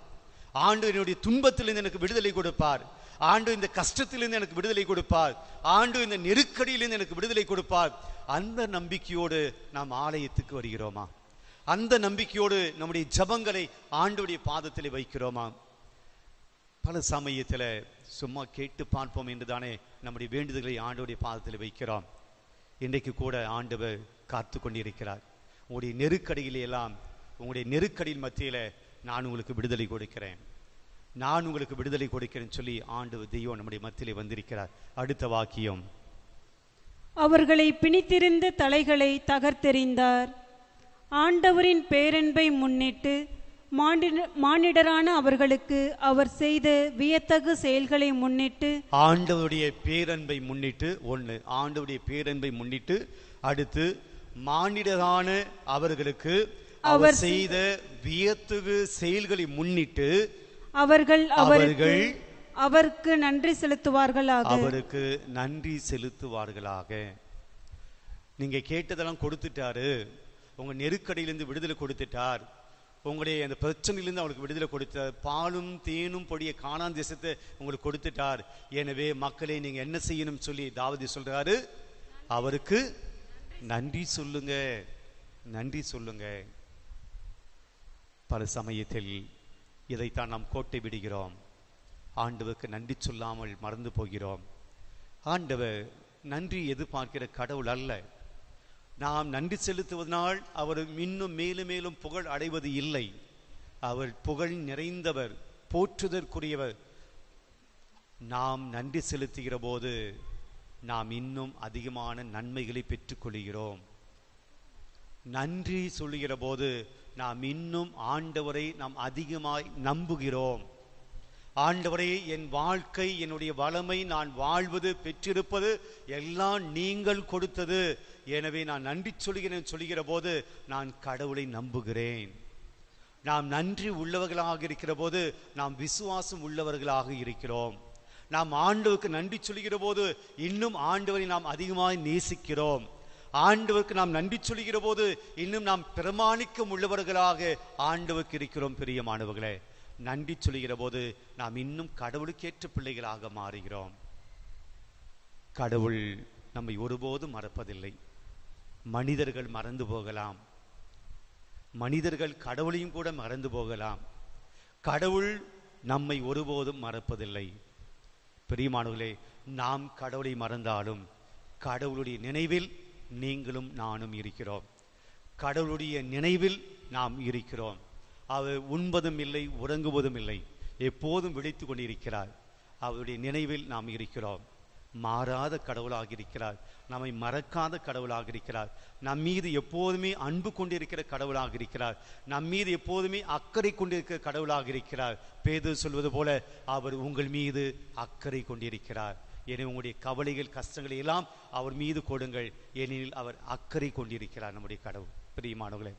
ஆண்டவர் என்னுடைய துன்பத்திலிருந்து எனக்கு விடுதலை கொடுப்பார், ஆண்டவர் இந்த கஷ்டத்திலிருந்து எனக்கு விடுதலை கொடுப்பார், ஆண்டவர் இந்த நெருக்கடியிலிருந்து எனக்கு விடுதலை கொடுப்பார், அந்த நம்பிக்கையோடு நாம் ஆலயத்துக்கு வருகிறோமா? அந்த நம்பிக்கையோடு நம்முடைய ஜபங்களை ஆண்டவருடைய பாதத்தில் வைக்கிறோமா? பல சமயத்தில் சும்மா கேட்டு பார்ப்போம் என்றுதானே நம்முடைய வேண்டுதல்களை ஆண்டவருடைய பாதத்தில் வைக்கிறோம். இன்றைக்கு கூட ஆண்டவர் காத்து கொண்டிருக்கிறார். உங்களுடைய நெருக்கடியில எல்லாம், உங்களுடைய நெருக்கடியின் மத்தியில நான் உங்களுக்கு விடுதலை கொடுக்கிறேன், நான் உங்களுக்கு விடுதலை கொடுக்கிறேன்னு சொல்லி ஆண்டவர் தெய்வம் நம்முடைய மத்தியிலே வந்திருக்கிறார். அடுத்த வாக்கியம், அவர்களை பிணித்திருந்த தலைகளை தகர்த்தெறிந்தார். ஆண்டவரின் பேரன்பை முன்னிட்டு மானிடரான அவர்களுக்கு அவர் செய்த வியத்தகு செயல்களை முன்னிட்டு, ஆண்டவருடைய பேரன்பை முன்னிட்டு, ஒன்று ஆண்டவருடைய பேரன்பை முன்னிட்டு, அடுத்து மானிடரான அவர்களுக்கு அவர் செய்த வியத்தகு செயல்களை முன்னிட்டு அவர்கள் அவருக்கு நன்றி செலுத்துவார்களாக. அவருக்கு நன்றி செலுத்துவார்களாக. நீங்க கேட்டதெல்லாம் கொடுத்துட்டாரு, உங்க நெருக்கடியிலிருந்து விடுதலை கொடுத்துட்டார், உங்களுடைய அந்த பிரச்சனையிலிருந்து அவங்களுக்கு விடுதலை கொடுத்தார், பாலும் தேனும் பொடிய கானான் தேசத்தை உங்களுக்கு கொடுத்துட்டார். எனவே மக்களே நீங்க என்ன செய்யணும் சொல்லி தாவீது சொல்றாரு, அவருக்கு நன்றி சொல்லுங்க, நன்றி சொல்லுங்க. பல சமயத்தில் இதைத்தான் நாம் கோட்டை விடுகிறோம். ஆண்டவருக்கு நன்றி சொல்லாமல் மறந்து போகிறோம். ஆண்டவர் நன்றி எதிர்பார்க்கிற கடவுள் அல்ல. நாம் நன்றி செலுத்துவதனால் அவர் இன்னும் மேலும் மேலும் புகழ் அடைவது இல்லை. அவர் புகழ் நிறைந்தவர், போற்றுதற்குரியவர். நாம் நன்றி செலுத்துகிற போது நாம் இன்னும் அதிகமான நன்மைகளை பெற்றுக்கொள்கிறோம். நன்றி சொல்லுகிற போது நாம் இன்னும் ஆண்டவரை நாம் அதிகமாய் நம்புகிறோம். ஆண்டவரே, என் வாழ்க்கை, என்னுடைய வளமை, நான் வாழ்வது, பெற்றிருப்பது எல்லாம் நீங்கள் கொடுத்தது. எனவே நான் நன்றி சொல்லுகிற போது நான் கடவுளை நம்புகிறேன். நாம் நன்றி உள்ளவர்களாக இருக்கிற போது நாம் விசுவாசம் உள்ளவர்களாக இருக்கிறோம். நாம் ஆண்டவருக்கு நன்றி சொல்லுகிற போது இன்னும் ஆண்டவரை நாம் அதிகமாய் நேசிக்கிறோம். ஆண்டவருக்கு நாம் நன்றி சொல்லுகிற போது இன்னும் நாம் பிரமாணிக்கம் உள்ளவர்களாக ஆண்டவருக்கு இருக்கிறோம். பிரியமானவர்களே, நன்றி சொல்லுகிற போது நாம் இன்னும் கடவுளுக்கேற்ற பிள்ளைகளாக மாறுகிறோம். கடவுள் நம்மை ஒருபோதும் மறப்பதில்லை. மனிதர்கள் மறந்து போகலாம், மனிதர்கள் கடவுளையும் கூட மறந்து போகலாம். கடவுள் நம்மை ஒருபோதும் மறப்பதில்லை. பிரியமானவர்களே, நாம் கடவுளை மறந்தாலும் கடவுளுடைய நினைவில் நீங்களும் நானும் இருக்கிறோம். கடவுளுடைய நினைவில் நாம் இருக்கிறோம். அவர் உண்பதும் இல்லை, உறங்குவதும் இல்லை, எப்போதும் விழித்து கொண்டிருக்கிறார். அவருடைய நினைவில் நாம் இருக்கிறோம். மாறாத கடவுளாக இருக்கிறார், நம்மை மறக்காத கடவுளாக இருக்கிறார், நம் மீது எப்போதுமே அன்பு கொண்டிருக்கிற கடவுளாக இருக்கிறார், நம் மீது எப்போதுமே அக்கறை கொண்டிருக்கிற கடவுளாக இருக்கிறார். பேதுரு சொல்வது போல அவர் உங்கள் மீது அக்கறை கொண்டிருக்கிறார். எனவே உங்களுடைய கவலைகள், கஷ்டங்களை எல்லாம் அவர் மீது கொடுங்கள், ஏனெனில் அவர் அக்கறை கொண்டிருக்கிறார். நம்முடைய கடவுள் பிரியமானவர்களே,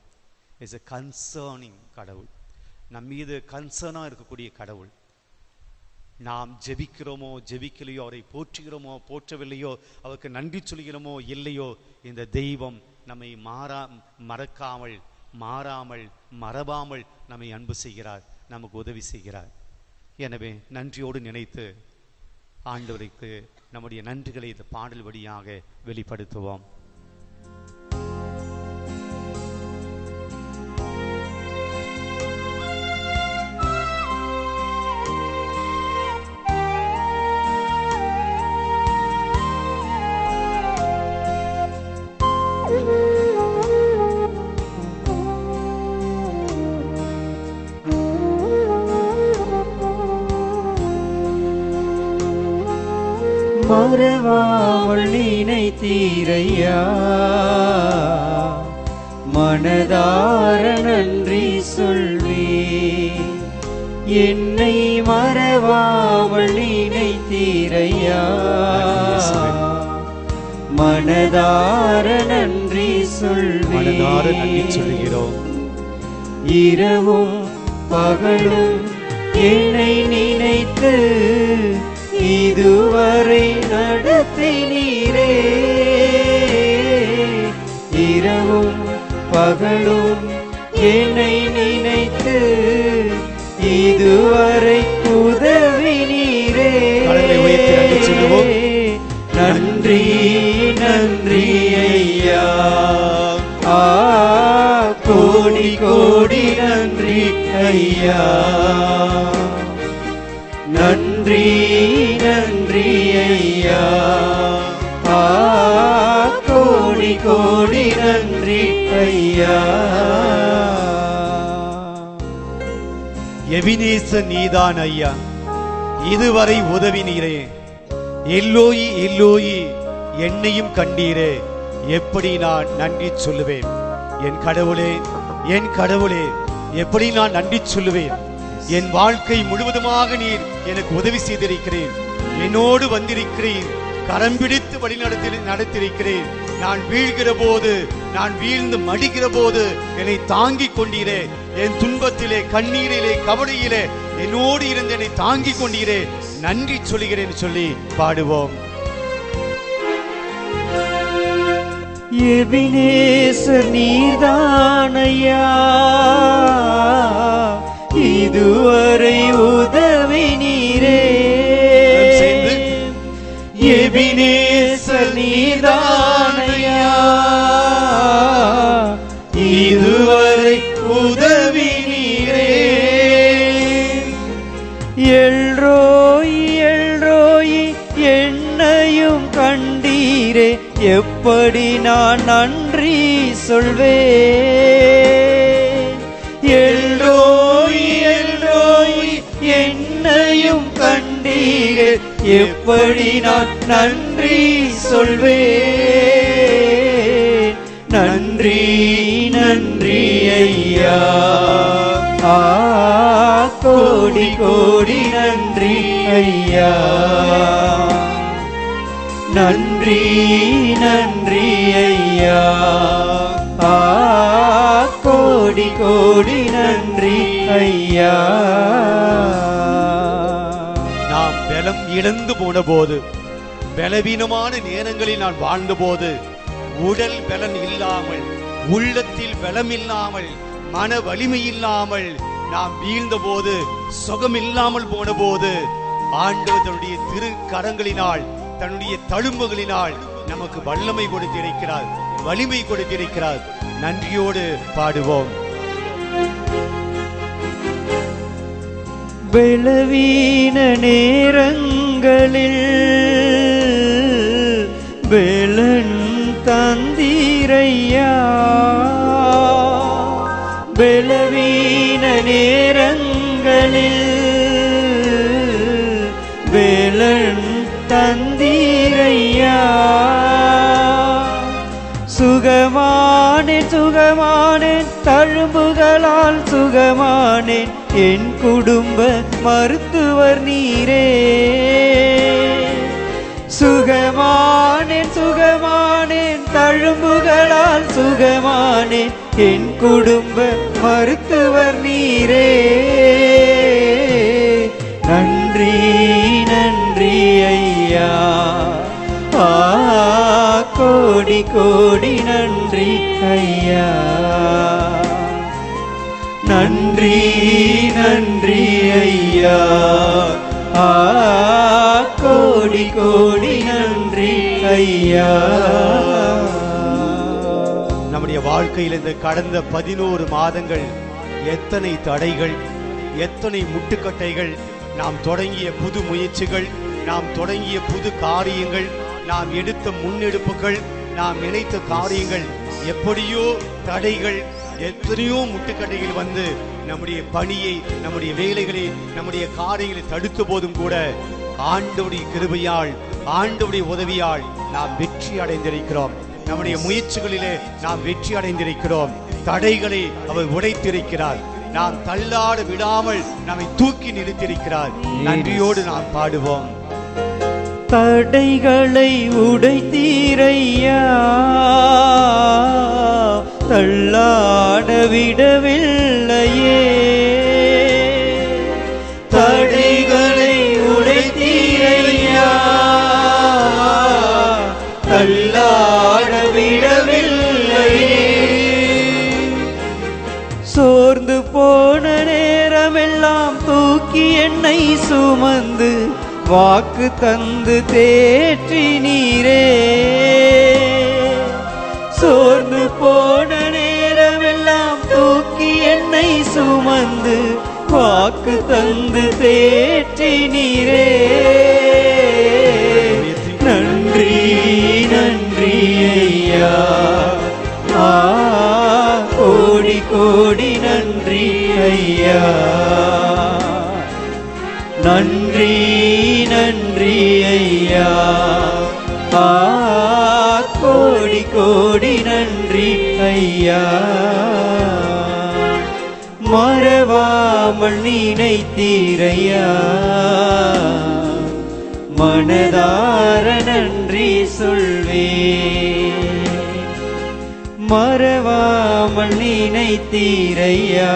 இஸ் எ கன்சர்னிங் கடவுள், நம் மீது கன்சர்னாக இருக்கக்கூடிய கடவுள். நாம் ஜெபிக்கிறோமோ ஜெபிக்கலையோ, அவரை போற்றுகிறோமோ போற்றவில்லையோ, அவருக்கு நன்றி சொல்கிறோமோ இல்லையோ, இந்த தெய்வம் நம்மை மறக்காமல், மாறாமல், மறவாமல் நம்மை அன்பு செய்கிறார், நமக்கு உதவி செய்கிறார். எனவே நன்றியோடு நினைத்து ஆண்டவருக்கு நம்முடைய நன்றிகளை இந்த பாடல் வழியாக வெளிப்படுத்துவோம். மறவாமல் நினைத்தீரையா, மனதார நன்றி சொல்வே. என்னை மறவாமல் நினைத்தீரையா, மனதார நன்றி சொல்வே. சொல்கிறோம். இரவும் பகலும் என்னை நினைத்து இதுவரை நடத்தினீரே. இரவும் பகலும் என்னை நினைத்து இதுவரை உதவினீரே. நன்றி நன்றி ஐயா, கோடி கோடி நன்றி ஐயா. நன்றி நன்றி ஐயா, கோடி கோடி நன்றி ஐயா. எபினேசர் நீதான் ஐயா, இதுவரை உதவினீரே. எல்லோயி எல்லோயி, என்னையும் கண்டீரே, எப்படி நான் நன்றி சொல்லுவேன்? என் கடவுளே, என் கடவுளே, எப்படி நான் நன்றி சொல்லுவேன்? என் வாழ்க்கை முழுவதுமாக நீர் எனக்கு உதவி செய்திருக்கிறேன், என்னோடு வந்திருக்கிறேன், கரம் பிடித்து வழி நடத்திருக்கிறேன். நான் வீழ்கிற போது, நான் வீழ்ந்து மடிகிற போது என்னை தாங்கிக் கொண்டீரே. என் துன்பத்திலே, கண்ணீரிலே, கவலையிலே என்னோடு இருந்து என்னை தாங்கிக் கொண்டீரே, நன்றி சொல்கிறேன் சொல்லி பாடுவோம். எபினேசர் நீர்தானையா, இதுவரை உதவி நீரே. எபினேசர் நீர்தானையா, இதுவரை உதவி நீரே. எல்ரோயி எல்ரோயி, என்னையும் கண்டீரே, எப்படி நான் நன்றி சொல்வேன்? எல்ரோயி எல்ரோயி, என்னையும் கண்டீரே, எப்படி நான் நன்றி சொல்வேன்? நன்றி நன்றி ஐயா, கோடி கோடி நன்றி ஐயா. நன்றி நன்றி ஐயா, கோடி கோடி நன்றி ஐயா. நாம் பலம் இழந்து போன போது, பலவீனமான நேரங்களில் நான் வாழ்ந்த போது, உடல் பலன் இல்லாமல், உள்ளத்தில் பலம் இல்லாமல், மன வலிமை இல்லாமல் நாம் வீழ்ந்த போது, சுகம் இல்லாமல் போன போது, ஆண்டவர் தன்னுடைய திரு கரங்களினால், தன்னுடைய தழும்புகளினால் நமக்கு வல்லமை கொடுத்திருக்கிறார், வலிமை கொடுத்திருக்கிறார். நன்றியோடு பாடுவோம். பலவீன நேரங்களில் பலன் தந்தீரையா, பலவீன நேரங்களில் பலன் தந்தீரையா. சுகமானேன் சுகமானேன், தழும்புகளால் சுகமானேன், என் குடும்ப மருத்துவர் நீரே. சுகமானேன் சுகமானேன், தழும்புகளால் சுகமானேன், என் குடும்ப மருத்துவர் நீரே. நன்றி நன்றி ஐயா, கோடி கோடி நன்றி ஐயா. நன்றி நன்றி ஐயா, கோடி கோடி நன்றி ஐயா. நம்முடைய வாழ்க்கையில் இந்த கடந்த 11 மாதங்கள் எத்தனை தடைகள், எத்தனை முட்டுக்கட்டைகள், நாம் தொடங்கிய புது முயற்சிகள், நாம் தொடங்கிய புது காரியங்கள், நாம் எடுத்த முன்னெடுப்புகள், நாம் நினைத்த காரியங்கள், எப்படியோ தடைகள், எத்தனையோ முட்டுக்கட்டைகள் வந்து நம்முடைய பணியை, நம்முடைய வேலைகளை, நம்முடைய காரியங்களை தடுத்த போதும் கூட ஆண்டவருடைய கிருபையால், ஆண்டவருடைய உதவியால் நாம் வெற்றி அடைந்திருக்கிறோம். நம்முடைய முயற்சிகளிலே நாம் வெற்றி அடைந்திருக்கிறோம். தடைகளை அவர் உடைத்திருக்கிறார். நாம் தள்ளாட விடாமல் நம்மை தூக்கி நிறுத்தியிருக்கிறார். நன்றியோடு நாம் பாடுவோம். தடைகளை உடைத்தீரையா, தள்ளாட விடவில்லையே. தடைகளை உடைத்தீரையா, தள்ளாட விடவில்லையே. சோர்ந்து போன நேரமெல்லாம் தூக்கி என்னை சுமந்து வாக்கு தந்து தேற்றி நீரே. சோர்ந்து போன நேரமெல்லாம் தூக்கி என்னை சுமந்து வாக்கு தந்து தேற்றி நீரே. நன்றி நன்றி ஐயா, கோடி கோடி நன்றி ஐயா. நன்றி நன்றி ஐயா, கோடி கோடி நன்றி ஐயா. மறவாமல் நினைத்தீரையா, மனதார நன்றி சொல்வே. மறவாமல் நினைத்தீரையா,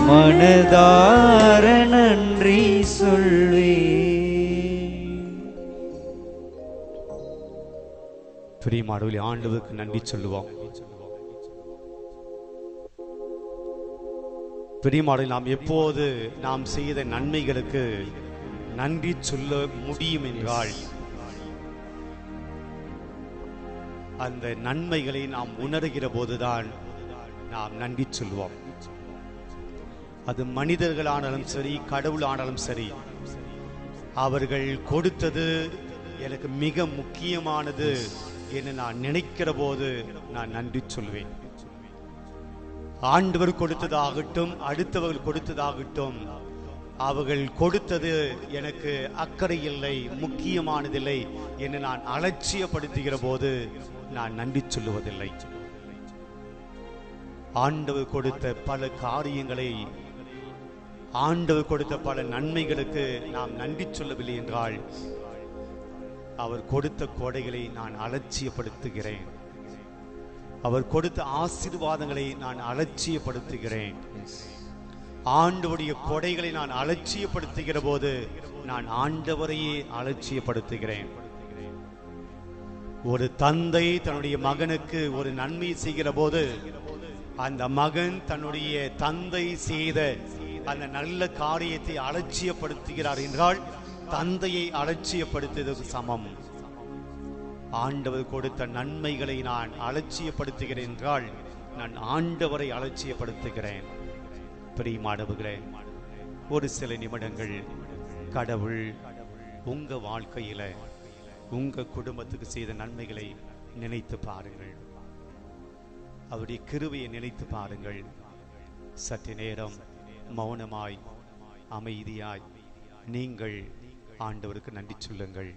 மனதார நன்றி சொல்வே. பிரியமானவர்களே, ஆண்டவருக்கு நன்றி சொல்லுவோம். பிரியமானவர்களே, நாம் எப்போது நாம் செய்த நன்மைகளுக்கு நன்றி சொல்ல முடியும் என்றால், அந்த நன்மைகளை நாம் உணர்கிற போதுதான் நாம் நன்றி சொல்வோம். அது மனிதர்களானாலும் சரி, கடவுளானாலும் சரி, அவர்கள் கொடுத்தது எனக்கு மிக முக்கியமானது என்று நான் நினைக்கிற போது நான் நன்றி சொல்வேன். ஆண்டவர் கொடுத்ததாகட்டும், அடுத்தவர்கள் கொடுத்ததாகட்டும், அவர்கள் கொடுத்தது எனக்கு அக்கறை இல்லை, முக்கியமானதில்லை என்று நான் அலட்சியப்படுத்துகிற போது நான் நன்றி சொல்லுவதில்லை. ஆண்டவர் கொடுத்த பல காரியங்களை, ஆண்டவர் கொடுத்த பல நன்மைகளுக்கு நாம் நன்றி சொல்லவில்லை என்றால், அவர் கொடுத்த கொடைகளை நான் அலட்சியப்படுத்துகிறேன். அவர் கொடுத்த ஆசீர்வாதங்களை நான் அலட்சியப்படுத்துகிறேன். ஆண்டவருடைய கொடைகளை நான் அலட்சியப்படுத்துகிற போது நான் ஆண்டவரையே அலட்சியப்படுத்துகிறேன். ஒரு தந்தை தன்னுடைய மகனுக்கு ஒரு நன்மை செய்கிற போது, அந்த மகன் தன்னுடைய தந்தை செய்த அந்த நல்ல காரியத்தை அலட்சியப்படுத்துகிறார் என்றால், தந்தையை அலட்சியப்படுத்துவதற்கு சமம். ஆண்டவர் கொடுத்த நன்மைகளை நான் அலட்சியப்படுத்துகிறேன் என்றால், நான் ஆண்டவரை அலட்சியப்படுத்துகிறேன். பிரியமானவர்களே, ஒரு சில நிமிடங்கள் கடவுள் உங்க வாழ்க்கையில, உங்க குடும்பத்துக்கு செய்த நன்மைகளை நினைத்து பாருங்கள். அவருடைய கிருபையை நினைத்து பாருங்கள். சற்று நேரம் மௌனமாய், அமைதியாய் நீங்கள் ஆண்டவருக்கு நன்றி சொல்லுங்கள்.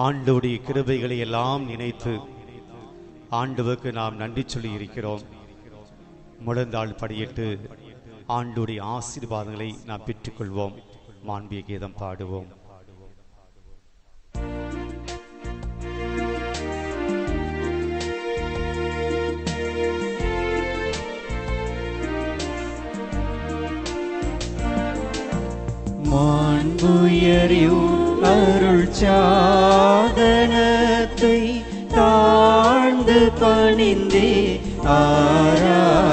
ஆண்டவருடைய கிருபைகளை எல்லாம் நினைத்து ஆண்டவருக்கு நாம் நன்றி சொல்லி இருக்கிறோம். முழந்தாள் படியிட்டு ஆண்டவருடைய ஆசீர்வாதங்களை நாம் பெற்றுக்கொள்வோம். மாண்பிய கீதம் பாடுவோம். மாண்புயரியும் அருள் சாதனத்தை தாழ்ந்து பணிந்தே ஆராதிப்போம்.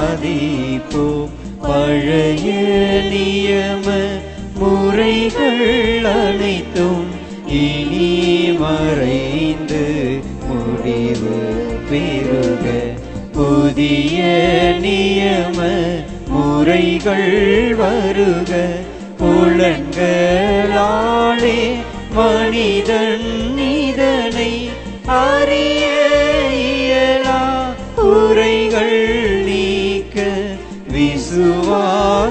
பழைய நியம முறைகள் அனைத்தும் இனி மறைந்து முடிவு பெறுக. புதிய நியம முறைகள் வருக. புலன்களாலே மனிதன் இதனை அறிய இயலா குறைகள் நீக்க விசுவாசத்தின்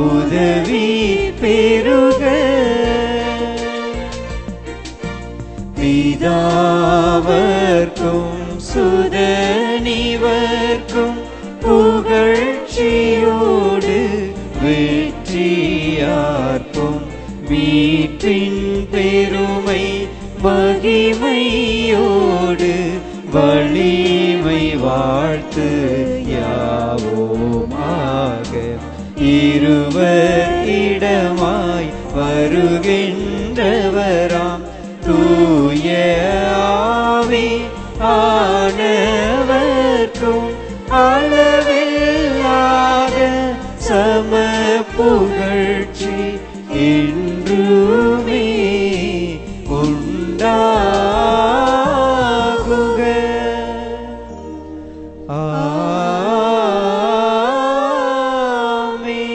உதவி பெறுக. சுதனிவர்க்கும் புகழ்ச்சியோடு வெற்றியார்க்கும் மீட்பின் பெருமை மகிமையோடு வலிமை வாழ்த்து யாவோமாக. இருவர் இடமாய் வருகின்றவராம் தூய ஆவி ஆனவர்க்கும் அளவில்லாத சம புகழ்ச்சி என்றுமே உண்டாகுக. ஆமென்.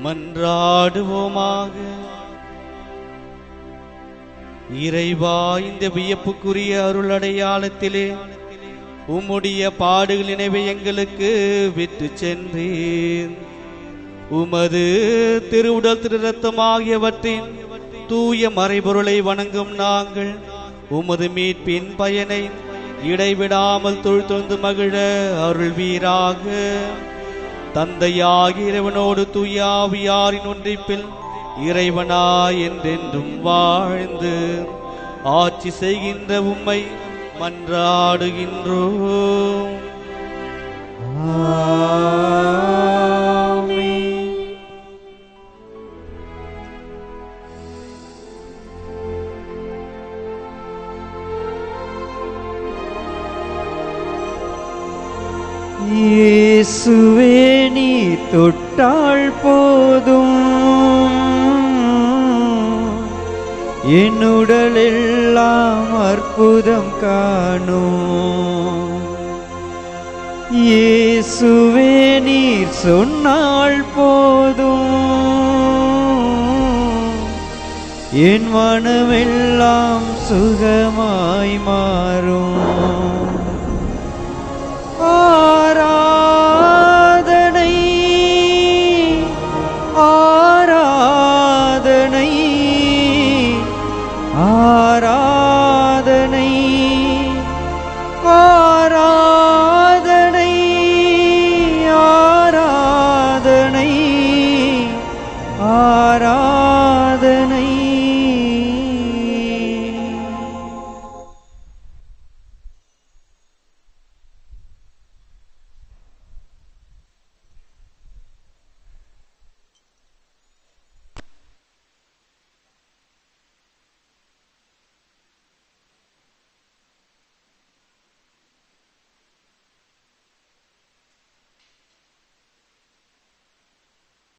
மன்றாடுவோமாக. இறைவா, இந்த வியப்புக்குரிய அருள் அடையாளத்திலே உம்முடைய பாடுகள் நினைவை எங்களுக்கு விட்டு சென்றீர். உமது திருவுடல் திரு ரத்தம் ஆகியவற்றின் தூய மறைபொருளை வணங்கும் நாங்கள் உமது மீட்பின் பயனை இடைவிடாமல் தொழுதொந்து மகிழ அருள்வீராக. தந்தையாகிய இறைவனோடு தூய ஆவியாரின் ஒன்றிப்பில் இறைவனாய் என்றென்றும் வாழ்ந்து ஆட்சி செய்கின்ற உம்மை மன்றாடுகின்றோம். ஆமென். இயேசுவே, நீ தொட்டால் போதும் என்னுடல் எல்லாம் அற்புதம் காணும். இயேசுவே, நீர் சொன்னால் போதும் என் மனமெல்லாம் சுகமாய் மாறும்.